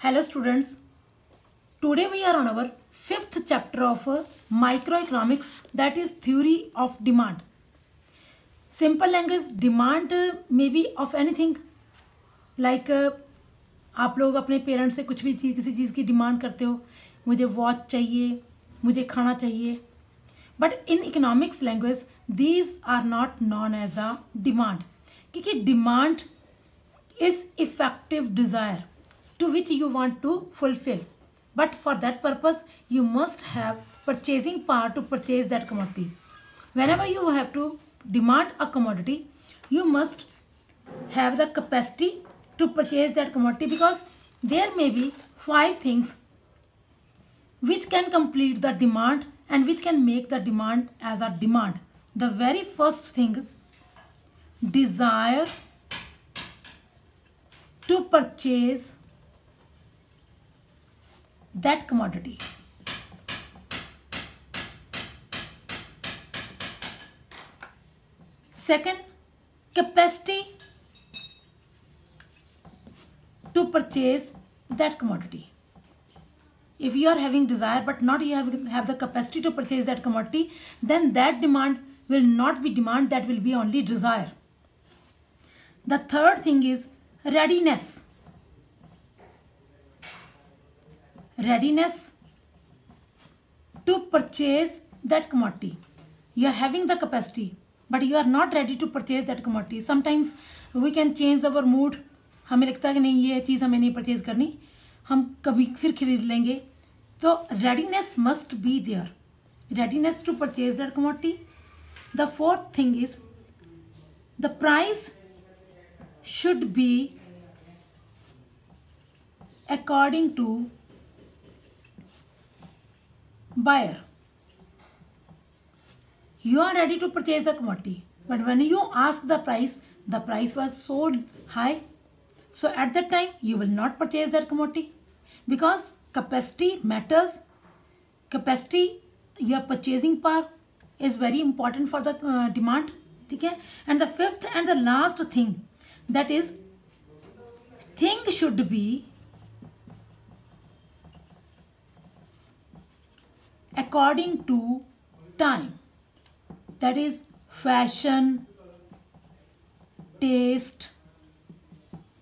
Hello students, today we are on our fifth chapter of microeconomics, that is theory of demand. Simple language, demand may be of anything like आप लोग अपने parents से कुछ भी चीज़ किसी चीज़ की demand करते हो, मुझे वॉच चाहिए, मुझे खाना चाहिए, but in economics language these are not known as the demand, क्योंकि demand is effective desire to which you want to fulfill, but for that purpose you must have purchasing power to purchase that commodity. Whenever you have to demand a commodity, you must have the capacity to purchase that commodity, because there may be 5 things which can complete the demand and which can make the demand as a demand. The very first thing, desire to purchase that commodity. Second, capacity to purchase that commodity. If you are having desire but not you have the capacity to purchase that commodity, then that demand will not be demand, that will be only desire. The third thing is readiness. Readiness to purchase that commodity. You are having the capacity but you are not ready to purchase that commodity. Sometimes we can change our mood. हमें लगता है कि नहीं ये चीज़ हमें नहीं purchase करनी, हम कभी फिर खरीद लेंगे. तो readiness must be there. Readiness to purchase that commodity. The fourth thing is the price should be according to buyer. You are ready to purchase the commodity, but when you ask the price was so high, so at that time you will not purchase that commodity, because capacity matters. Capacity, your purchasing power is very important for the demand. Okay? And the fifth and the last thing, that is, thing should be according to time. That is fashion, taste,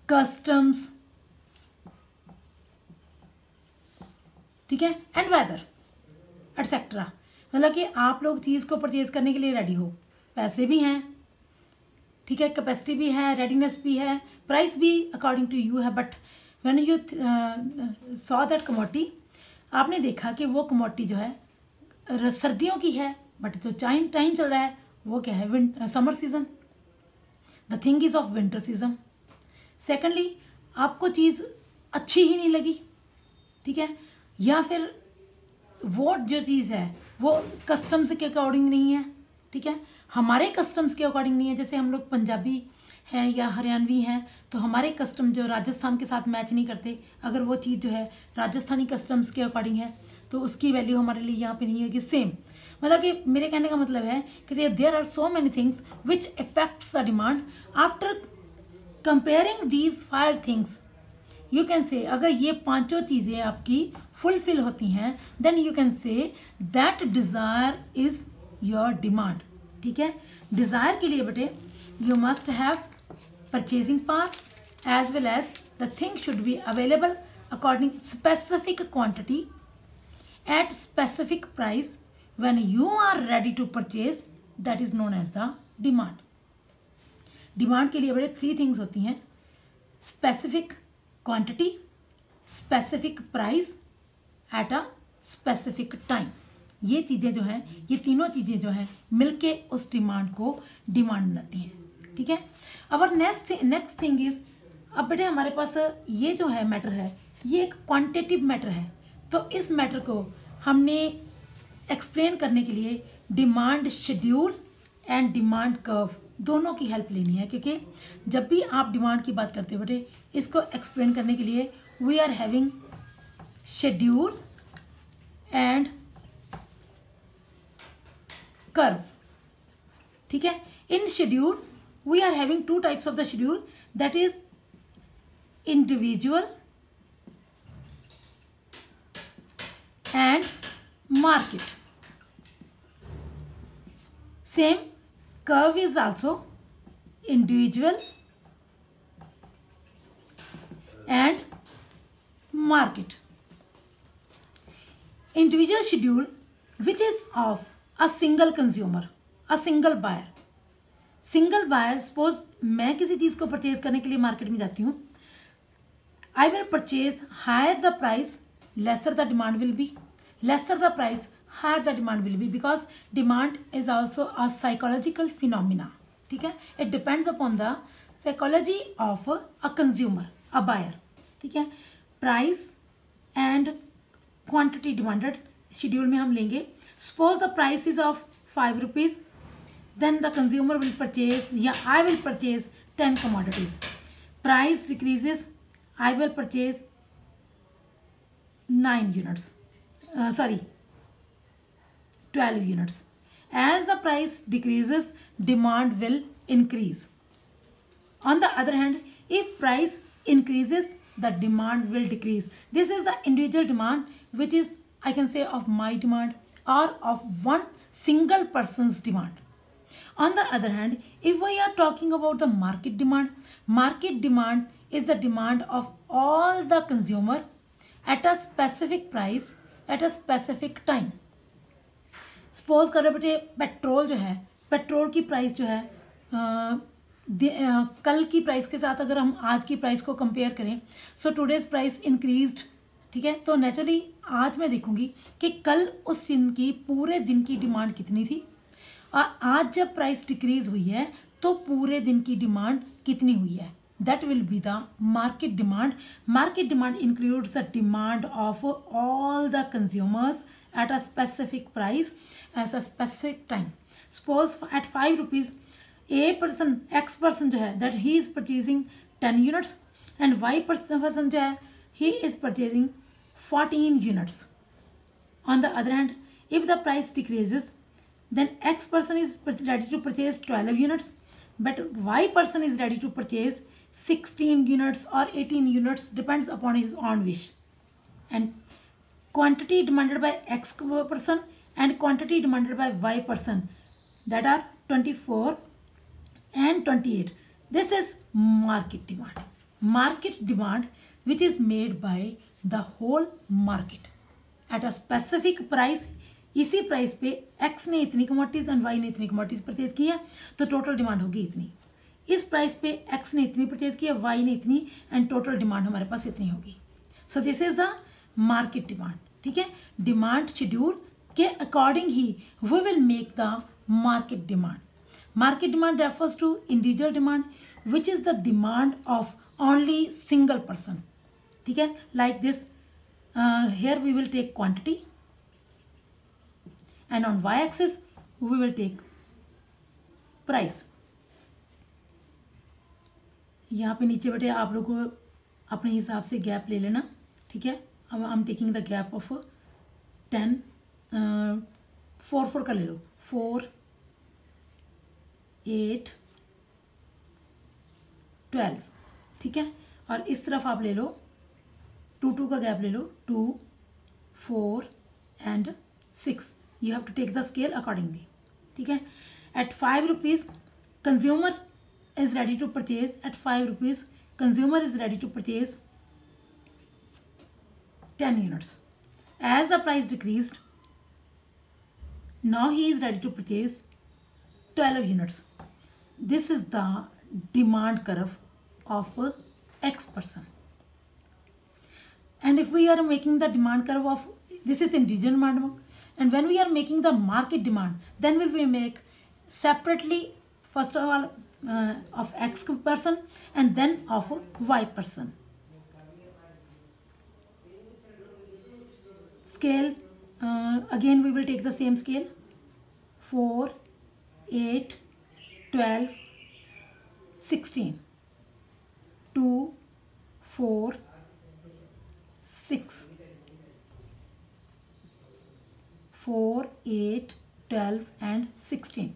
customs, ठीक है, and weather etcetera. मतलब कि आप लोग चीज़ को purchase करने के लिए रेडी हो, पैसे भी हैं, ठीक है, कैपेसिटी भी है, रेडीनेस भी है, प्राइस भी अकॉर्डिंग टू यू है. But when you saw that commodity, आपने देखा कि वो कमोडिटी जो है सर्दियों की है, बट जो टाइम चल रहा है वो क्या है, summer season. The thing is of winter season. Secondly, आपको चीज़ अच्छी ही नहीं लगी, ठीक है, या फिर वो जो चीज़ है वो कस्टम्स के अकॉर्डिंग नहीं है, ठीक है, हमारे कस्टम्स के अकॉर्डिंग नहीं है. जैसे हम लोग पंजाबी हैं या हरियाणवी हैं, तो हमारे कस्टम जो राजस्थान के साथ मैच नहीं करते. अगर वो चीज़ जो है राजस्थानी कस्टम्स के अकॉर्डिंग है तो उसकी वैल्यू हमारे लिए यहाँ पे नहीं होगी सेम. मतलब कि मेरे कहने का मतलब है कि there are so many things which affects the demand. After comparing these 5 things, you can say, अगर ये पांचों चीज़ें आपकी फुलफिल होती हैं, then you can say that desire is your demand. ठीक है, डिज़ायर के लिए बेटे you must have purchasing power as well as the thing should be available according specific quantity at specific price. When you are ready to purchase, that is known as the demand. Demand के लिए बेटे 3 things होती हैं: specific quantity, specific price at a specific time. ये चीज़ें जो हैं, ये तीनों चीज़ें जो हैं मिलके उस डिमांड को डिमांड बनाती हैं. ठीक है, अब नेक्स्ट थिंग इज, अब बेटे हमारे पास ये जो है मैटर है, ये एक क्वांटिटेटिव मैटर है. तो इस मैटर को हमने एक्सप्लेन करने के लिए demand schedule and demand curve दोनों की हेल्प लेनी है, क्योंकि जब भी आप डिमांड की बात करते हो बेटे, इसको एक्सप्लेन करने के लिए we are having schedule and curve. ठीक है, in schedule we are having 2 types of the schedule, that is individual market. Same curve is also individual and market. Individual schedule which is of a single consumer, a single buyer. Single buyer, suppose मैं किसी चीज़ को purchase करने के लिए market में जाती हूँ, I will purchase higher the price, lesser the demand will be, lesser the price, higher the demand will be, because demand is also a psychological phenomena. ठीक है, it depends upon the psychology of a consumer, a buyer. ठीक है, price and quantity demanded schedule में हम लेंगे. Suppose the price is of 5 rupees, then the consumer will purchase, yeah, I will purchase 10 commodities. Price decreases, I will purchase 9 units, 12 units. As the price decreases, demand will increase. On the other hand, if price increases, the demand will decrease. This is the individual demand, which is, I can say, of my demand or of one single person's demand. On the other hand, if we are talking about the market demand is the demand of all the consumer at a specific price at a specific time. Suppose करो बेटे, petrol जो है, petrol की price जो है कल की price के साथ अगर हम आज की प्राइस को कंपेयर करें, सो टुडेज प्राइस इंक्रीज्ड. ठीक है, तो नेचुरली आज मैं देखूंगी कि कल उस दिन की पूरे दिन की डिमांड कितनी थी और आज जब प्राइस डिक्रीज हुई है तो पूरे दिन की डिमांड कितनी हुई है. That will be the market demand. Market demand includes the demand of all the consumers at a specific price at a specific time. Suppose at 5 rupees X person जो है that he is purchasing 10 units and Y person जो है he is purchasing 14 units. On the other hand, if the price decreases, then X person is ready to purchase 12 units, but Y person is ready to purchase 16 units or 18 units, depends upon his own wish. And quantity demanded by X person and quantity demanded by Y person, that are 24 and 28. This is market demand. Market demand which is made by the whole market at a specific price. इसी price पे x ने इतनी commodities and Y ने इतनी commodities purchase की है तो total demand होगी इतनी. इस प्राइस पे एक्स ने इतनी परचेज की है, वाई ने इतनी, एंड टोटल डिमांड हमारे पास इतनी होगी. So this is the market demand. ठीक है, डिमांड शेड्यूल के अकॉर्डिंग ही we will make the market demand. Market demand refers to individual demand which is the demand of only single person. ठीक है, like this here we will take quantity and on y-axis we will take price. यहाँ पे नीचे बेटे आप लोग को अपने हिसाब से गैप ले लेना. ठीक है, अब I am taking the gap of 10, 4 का ले लो, 4, 8, 12. ठीक है, और इस तरफ आप ले लो 2 का गैप ले लो, 2, 4 and 6. You have to take the scale accordingly. ठीक है, at 5 rupees consumer is ready to purchase. At 5 rupees consumer is ready to purchase 10 units. As the price decreased, now he is ready to purchase 12 units. This is the demand curve of X person. And if we are making the demand curve of, this is individual demand, and when we are making the market demand, then will we make separately first of all of X person and then of Y person. Scale, again we will take the same scale, 4, 8, 12, 16, 2, 4, 6, 4, 8, 12 and 16.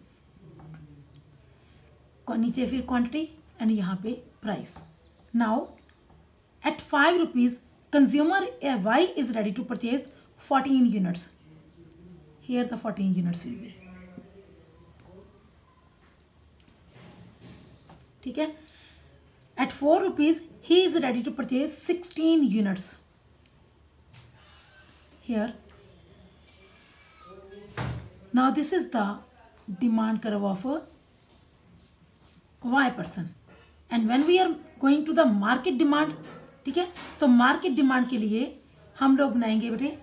नीचे फिर quantity and यहाँ पे price. Now at 5 rupees consumer Y is ready to purchase 14 units. here the 14 units will be. ठीक है, at 4 rupees he is ready to purchase 16 units. Here now this is the demand curve of a Y person, and when we are going to the market demand, ठीक है, तो market demand के लिए हम लोग बनाएंगे बेटे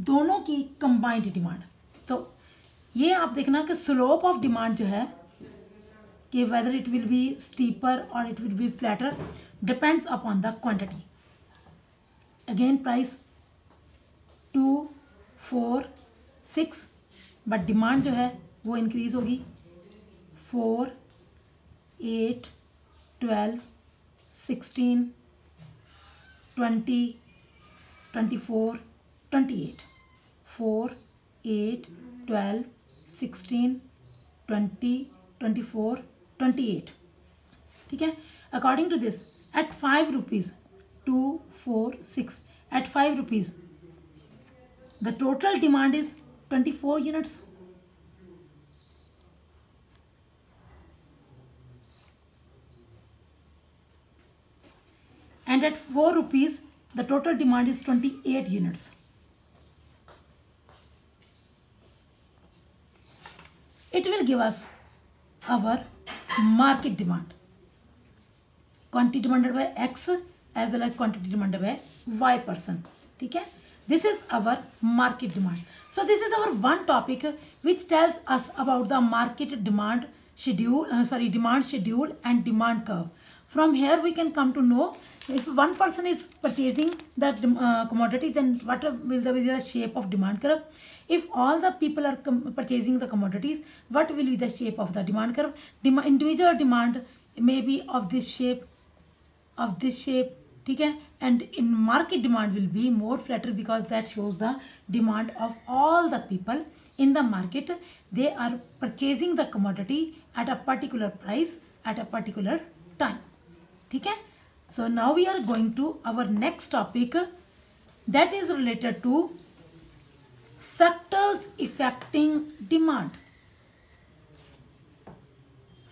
दोनों की कंबाइंड डिमांड. तो ये आप देखना कि स्लोप ऑफ डिमांड जो है कि whether it will be steeper or it will be flatter depends upon the quantity. Again price 2, 4, 6, but demand जो है वो increase होगी 4, 8, 12, 16, 20, 24, 28. 4, 8, 12, 16, 20, 24, 28. ठीक है, according to this at 5 rupees 2, 4, 6 at 5 rupees the total demand is 24 units. And at 4 rupees the total demand is 28 units. It will give us our market demand, quantity demanded by X as well as quantity demanded by Y person. ठीक है, this is our market demand. So this is our one topic which tells us about the market demand schedule, demand schedule and demand curve. From here we can come to know if one person is purchasing that commodity, then what will be the shape of demand curve. If all the people are purchasing the commodities, what will be the shape of the demand curve. Individual demand may be of this shape, ठीक है, and in market demand will be more flatter because that shows the demand of all the people in the market. They are purchasing the commodity at a particular price at a particular time. ठीक है, so now we are going to our next topic that is related to factors affecting demand.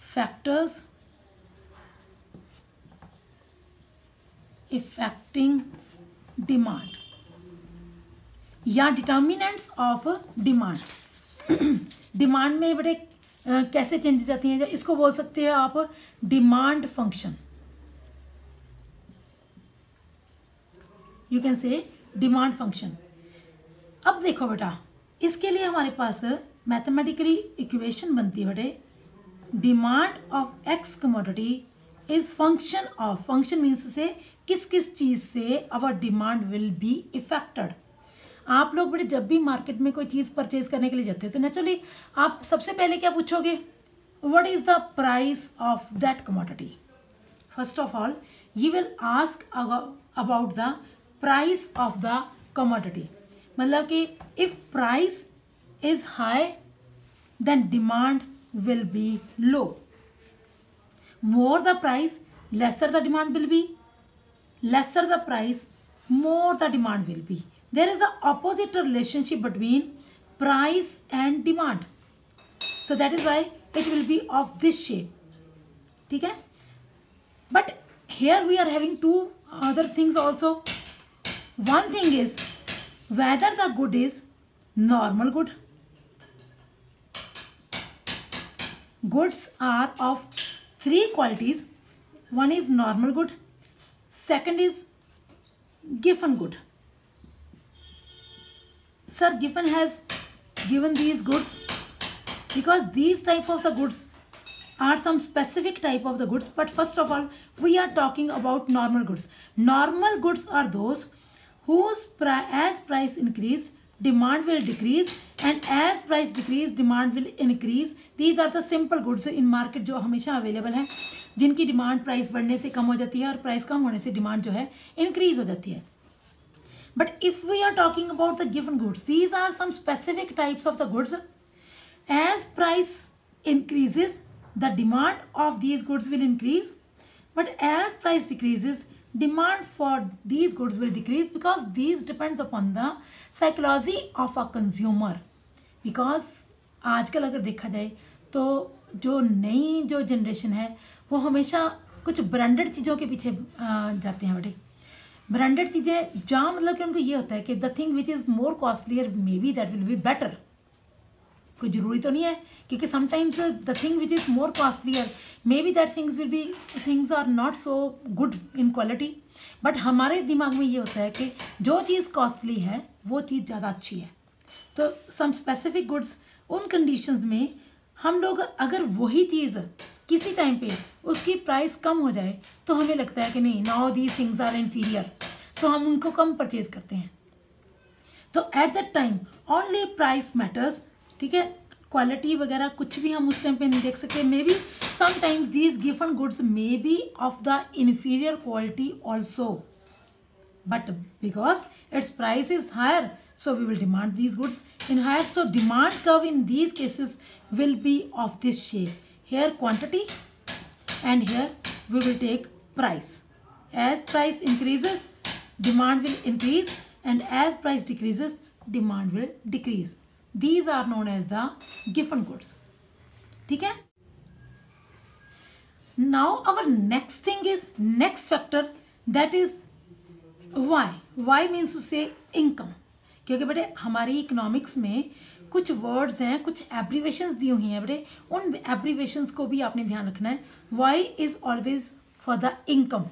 Factors affecting demand या determinants of demand. Demand में बड़े कैसे changes आती हैं, इसको बोल सकते हैं आप डिमांड फंक्शन. यू कैन से डिमांड फंक्शन. अब देखो बेटा, इसके लिए हमारे पास मैथमेटिकली इक्वेशन बनती है बेटे. Demand of X commodity is function of, function means से किस किस चीज़ से our demand will be affected. आप लोग बेटे जब भी मार्केट में कोई चीज़ परचेज करने के लिए जाते हो तो नेचुरली आप सबसे पहले क्या पूछोगे, what is the price of that commodity. First of all you will ask about the price of the commodity. मतलब कि if price is high then demand will be low. More the price lesser the demand will be, lesser the price more the demand will be. There is the opposite relationship between price and demand, so that is why it will be of this shape. ठीक है, but here we are having two other things also. One thing is whether the good is normal good. Goods are of three qualities. One is normal good, second is given good. Sir, given has given these goods because these type of the goods are some specific type of the goods. But first of all we are talking about normal goods. Normal goods are those whose as price increase demand will decrease and as price decrease demand will increase. These are the simple goods in market जो हमेशा available हैं, जिनकी demand price बढ़ने से कम हो जाती है और प्राइस कम होने से डिमांड जो है इंक्रीज हो जाती है. But if we are talking about the given goods, these are some specific types of the goods. As price increases the demand of these goods will increase, but as price decreases demand for these goods will decrease because these depends upon the psychology of a consumer. Because आजकल अगर देखा जाए तो जो नई जो generation है वो हमेशा कुछ ब्रांडेड चीज़ों के पीछे जाते हैं बेटे. ब्रांडेड चीज़ें जहाँ मतलब कि उनको ये होता है कि the thing which is more costlier may be that will be better. कोई ज़रूरी तो नहीं है, क्योंकि sometimes the thing which is more costlier may be that things are not so good in quality. But हमारे दिमाग में ये होता है कि जो चीज़ कॉस्टली है वो चीज़ ज़्यादा अच्छी है. तो सम स्पेसिफिक गुड्स उन कंडीशंस में हम लोग अगर वही चीज़ किसी टाइम पे उसकी प्राइस कम हो जाए तो हमें लगता है कि नहीं, now these things are inferior, तो हम उनको कम परचेज करते हैं. तो at that time only price matters. ठीक है, क्वालिटी वगैरह कुछ भी हम उस टाइम पे नहीं देख सकते. May be sometimes these given goods may be of the inferior quality also, but because its price is higher so we will demand these goods in higher. So demand curve in these cases will be of this shape. Here quantity and here we will take price. As price increases, demand will increase, and as price decreases, demand will decrease. These are known as the given goods. ठीक है. Now our next thing is next factor, that is Y. Y means to say income. क्योंकि बेटे हमारी economics में कुछ words हैं, कुछ abbreviations दी हुई हैं बेटे, उन एब्रीवेशंस को भी आपने ध्यान रखना है. Y is always for the income.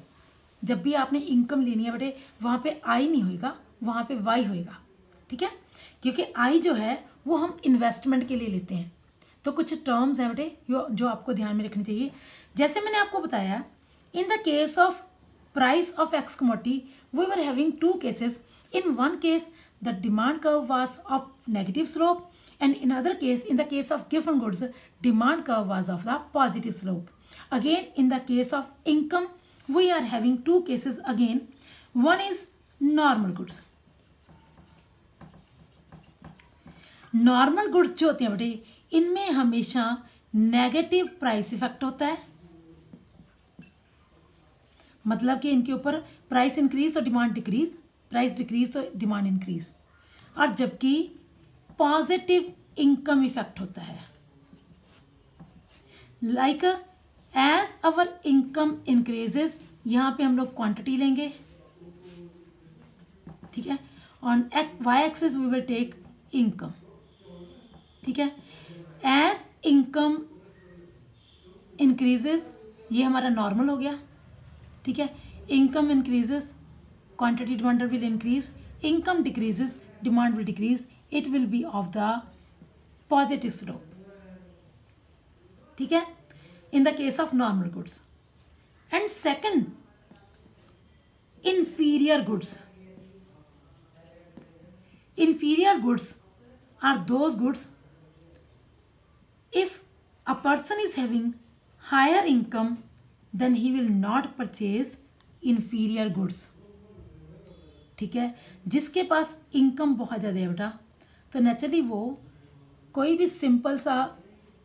जब भी आपने इनकम लेनी है बेटे वहाँ पे आई नहीं होएगा, वहाँ पे वाई होएगा. ठीक है, क्योंकि आई जो है वो हम इन्वेस्टमेंट के लिए लेते हैं. तो कुछ टर्म्स हैं बेटे जो आपको ध्यान में रखनी चाहिए. जैसे मैंने आपको बताया, in the case of price of X commodity we were having two cases. In one case, the demand curve was of negative slope, and in other case, in the case of given goods, demand curve was of the positive slope. Again, in the case of income, we are having two cases again. One is normal goods. Normal goods जो होते हैं बेटे, इनमें हमेशा negative price effect होता है. मतलब कि इनके ऊपर प्राइस इंक्रीज तो डिमांड डिक्रीज, प्राइस डिक्रीज तो डिमांड इंक्रीज. और जबकि पॉजिटिव इनकम इफेक्ट होता है. Like as our income increases, यहाँ पे हम लोग क्वांटिटी लेंगे. ठीक है, on Y axis we will take income. ठीक है, एज इनकम इंक्रीजेस, ये हमारा नॉर्मल हो गया. ठीक है, income increases, quantity demand will increase, income decreases, demand will decrease. It will be of the positive slope. ठीक है, in the case of normal goods. And second, inferior goods. Inferior goods are those goods if a person is having higher income then he will not purchase inferior goods. ठीक है, जिसके पास income बहुत ज़्यादा है बेटा, तो नेचुरली वो कोई भी सिंपल सा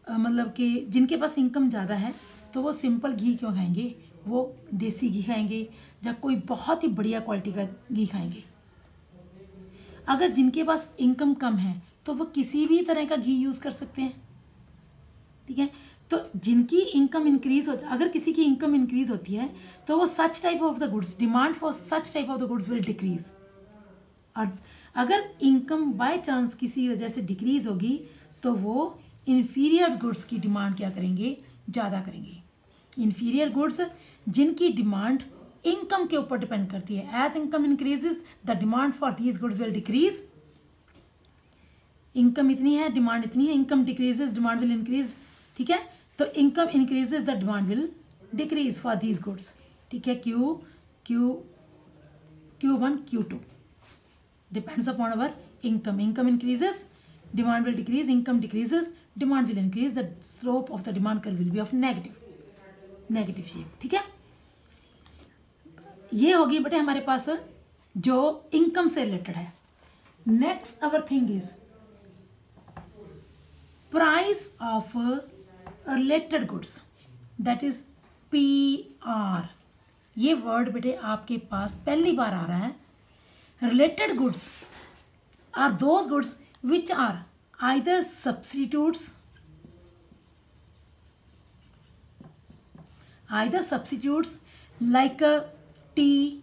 मतलब कि जिनके पास इनकम ज़्यादा है तो वो सिंपल घी क्यों खाएंगे, वो देसी घी खाएंगे या कोई बहुत ही बढ़िया क्वालिटी का घी खाएंगे. अगर जिनके पास इनकम कम है तो वो किसी भी तरह का घी यूज़ कर सकते हैं. ठीक है, तो जिनकी इनकम इंक्रीज हो, अगर किसी की इनकम इंक्रीज होती है तो वो such type of the goods, demand for such type of the goods will decrease. और अगर इनकम बाय चांस किसी वजह से डिक्रीज होगी तो वो इन्फीरियर गुड्स की डिमांड क्या करेंगे, ज़्यादा करेंगे. इन्फीरियर गुड्स जिनकी डिमांड इनकम के ऊपर डिपेंड करती है. As income increases the demand for these goods will decrease. Income इतनी है, डिमांड इतनी है, income decreases, demand will increase. ठीक है, तो income increases the demand will decrease for these goods. ठीक है, Q1 Q2 depends upon our income. Income increases, demand will decrease, income decreases, demand will increase. The slope of the demand curve will be of negative shape. ठीक है, ये होगी बेटे हमारे पास जो income से रिलेटेड है. Next our thing is price of related goods, that is PR. ये वर्ड बेटे आपके पास पहली बार आ रहा है। Related goods are those goods which are either substitutes like tea,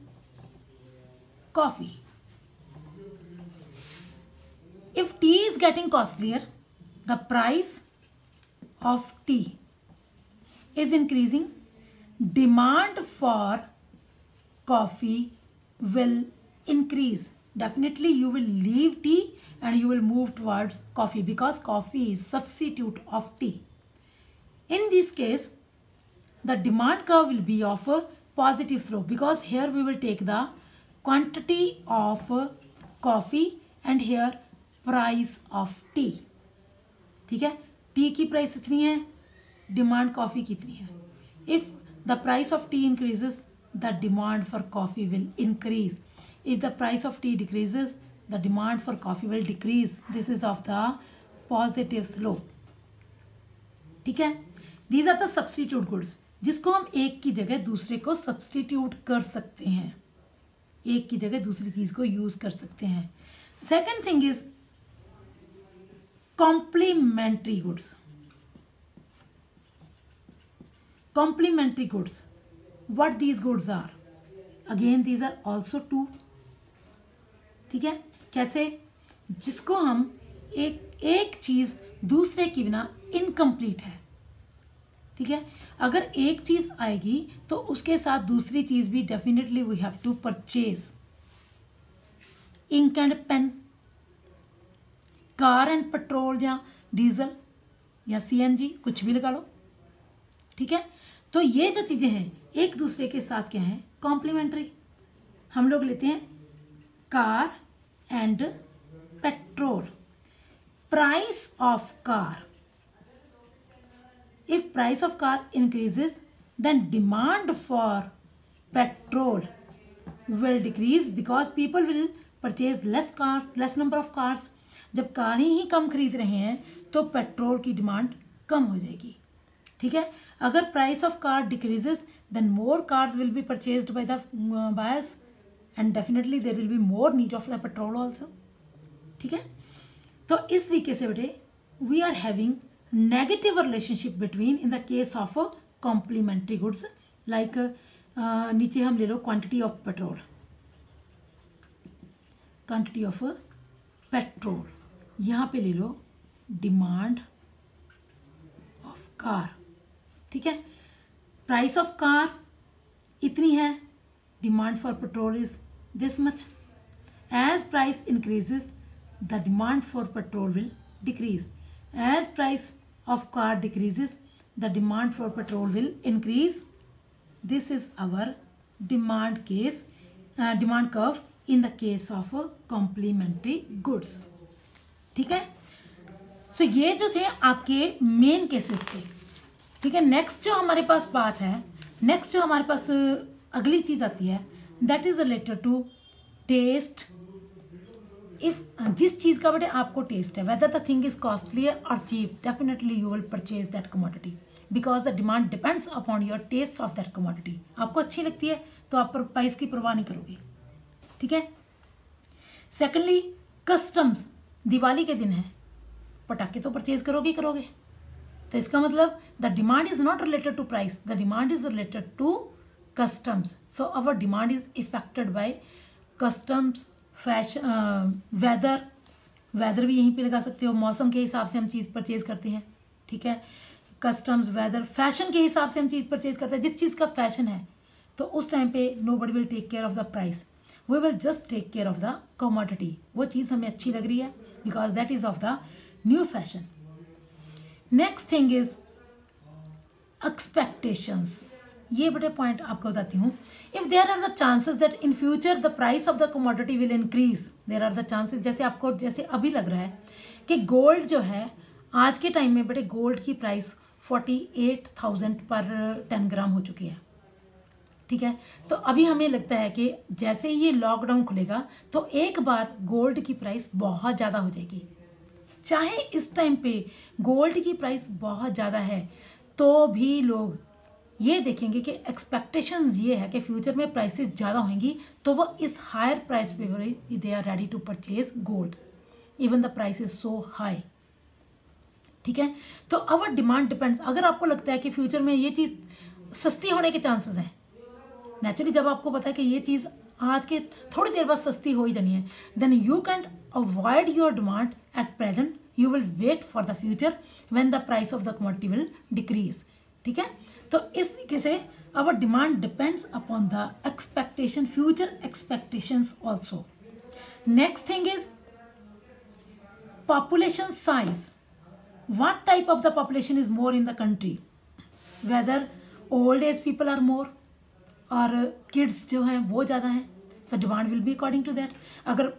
coffee. If tea is getting costlier, the price of tea is increasing. Demand for coffee will increase. Definitely you will leave tea and you will move towards coffee because coffee is substitute of tea. In this case, the demand curve will be of a positive slope because here we will take the quantity of coffee and here price of tea. ठीक है, T की price इतनी है, demand coffee की इतनी है. If the price of tea increases the demand for coffee will increase. If the price of tea decreases the demand for coffee will decrease. This is of the positive slope. ठीक है, these are the substitute goods जिसको हम एक की जगह दूसरे को substitute कर सकते हैं, एक की जगह दूसरी चीज को यूज कर सकते हैं. Second thing is complementary goods. Complementary goods, what these goods are? Again these are also two. ठीक है, कैसे? जिसको हम एक चीज दूसरे के बिना इनकम्प्लीट है. ठीक है, अगर एक चीज आएगी तो उसके साथ दूसरी चीज भी definitely we have to purchase. Ink and pen, car and petrol या डीजल या सीएनजी, कुछ भी लगा लो. ठीक है, तो ये जो चीजें हैं एक दूसरे के साथ क्या है? कॉम्प्लीमेंट्री. हम लोग लेते हैं car and petrol. Price of car, if price of car increases then demand for petrol will decrease because people will purchase less cars, less number of cars. जब कार ही कम खरीद रहे हैं तो पेट्रोल की डिमांड कम हो जाएगी. ठीक है, अगर price of car decreases then more cars will be purchased by the buyers and definitely there will be more need of the petrol also. ठीक है, तो इस तरीके से बेटे we are having negative relationship between in the case of complementary goods like नीचे हम ले लो quantity of petrol, quantity of petrol, यहाँ पे ले लो demand of car. ठीक है, price of car इतनी है, demand for petrol is this much. As price increases the demand for petrol will decrease. As price of car decreases the demand for petrol will increase. This is our demand case, demand curve in the case of complementary goods. ठीक है, सो ये जो थे आपके main cases थे. ठीक है, next जो हमारे पास बात है, नेक्स्ट जो हमारे पास अगली चीज आती है that is related to taste. If जिस चीज़ का बेटे आपको टेस्ट है, whether the thing is costlier और cheap, definitely you will purchase that commodity because the demand depends upon your taste of that commodity. आपको अच्छी लगती है तो आप प्राइस की परवाह नहीं करोगे. ठीक है, सेकेंडली कस्टम्स. दिवाली के दिन है, पटाखे तो परचेज करोगे करोगे, तो इसका मतलब the demand is not related to price, the demand is related to customs. So our demand is affected by customs. Fashion, weather भी यहीं पे लगा सकते हो, मौसम के हिसाब से हम चीज़ परचेज करते हैं. ठीक है, कस्टम्स, वेदर, फैशन के हिसाब से हम चीज़ परचेज करते हैं. जिस चीज़ का फैशन है तो उस टाइम पे nobody will take care of the price, we will just take care of the commodity. वो चीज़ हमें अच्छी लग रही है because that is of the new fashion. Next thing is expectations. ये बड़े पॉइंट आपको बताती हूँ. If there are the chances that in future the price of the commodity will increase, there are the chances. जैसे आपको जैसे अभी लग रहा है कि गोल्ड जो है आज के टाइम में बड़े गोल्ड की प्राइस 48,000 पर 10 ग्राम हो चुकी है. ठीक है, तो अभी हमें लगता है कि जैसे ही ये लॉकडाउन खुलेगा तो एक बार गोल्ड की प्राइस बहुत ज़्यादा हो जाएगी. चाहे इस टाइम पे गोल्ड की प्राइस बहुत ज़्यादा है तो भी लोग ये देखेंगे कि एक्सपेक्टेशंस ये है कि फ्यूचर में प्राइसेस ज़्यादा होंगी, तो वो इस हायर प्राइस पे they are ready to purchase gold even the price is so high. ठीक है, तो अवर डिमांड डिपेंड्स। अगर आपको लगता है कि फ्यूचर में ये चीज़ सस्ती होने के चांसेस हैं, नेचुरली जब आपको पता है कि ये चीज़ आज के थोड़ी देर बाद सस्ती हो ही जानी है, then you can avoid your demand at present, you will wait for the future when the price of the commodity will decrease. ठीक है, तो इस तरीके से our demand depends upon the expectation, future expectations also. Next thing is population size. What type of the population is more in the country? Whether old age people are more और kids जो हैं वो ज़्यादा हैं, तो demand will be according to that. अगर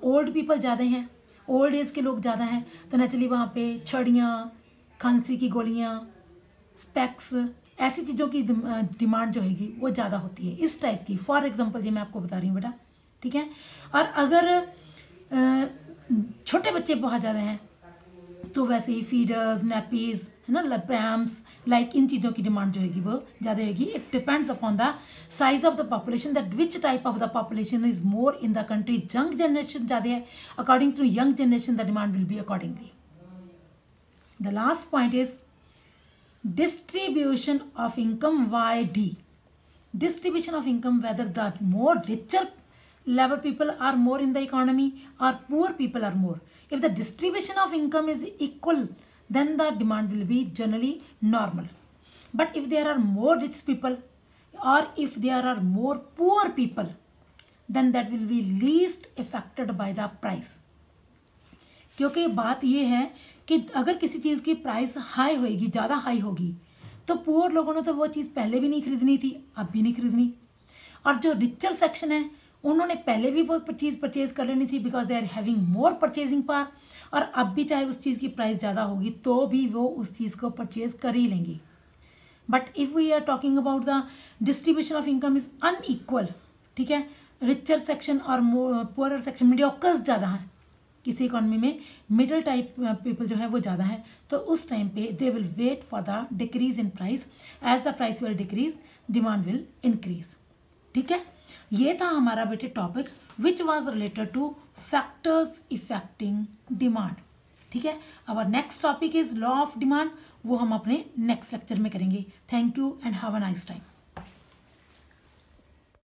old people ज़्यादा हैं, ओल्ड एज के लोग ज़्यादा हैं, तो नेचुरली वहाँ पे छड़ियाँ, खांसी की गोलियाँ, स्पेक्स, ऐसी चीज़ों की डिमांड जो हैगी वो ज़्यादा होती है, इस टाइप की। फॉर एग्जांपल ये मैं आपको बता रही हूँ बेटा। ठीक है, और अगर छोटे बच्चे बहुत ज़्यादा हैं तो वैसे ही फीडर्स, नैपीज, है ना, प्रैम्स, लाइक इन चीज़ों की डिमांड जो हैगी वो ज़्यादा होगी। It depends upon the size of the population, that which type of the population is more in the country. Young generation ज़्यादा है, according to young generation the demand will be accordingly. The last point is distribution of income YD. Distribution of income, whether the more richer level people are more in the economy or poor people are more. If the distribution of income is equal, then the demand will be generally normal. But if there are more rich people or if there are more poor people, then that will be least affected by the price. क्योंकि बात ये है कि अगर किसी चीज़ की price high होएगी, ज़्यादा हाई होगी, तो पुअर लोगों ने तो वो चीज़ पहले भी नहीं खरीदनी थी, अब भी नहीं खरीदनी। और जो रिचर सेक्शन है उन्होंने पहले भी वो चीज़ परचेज कर लेनी थी, because they are having more purchasing power, और अब भी चाहे उस चीज़ की प्राइस ज़्यादा होगी तो भी वो उस चीज़ को परचेज कर ही लेंगी। But if we are talking about the distribution of income is unequal, ठीक है, रिचर सेक्शन और पुअरर सेक्शन, मीडियोकर्स ज़्यादा हैं किसी इकोनॉमी में, मिडिल टाइप पीपल जो है वो ज़्यादा है, तो उस टाइम पे they will wait for the decrease in price. As the price will decrease, demand will increase. ठीक है, ये था हमारा बेटे topic which was related to factors affecting demand. ठीक है, our next topic is law of demand, वो हम अपने नेक्स्ट लेक्चर में करेंगे। Thank you and have a nice time.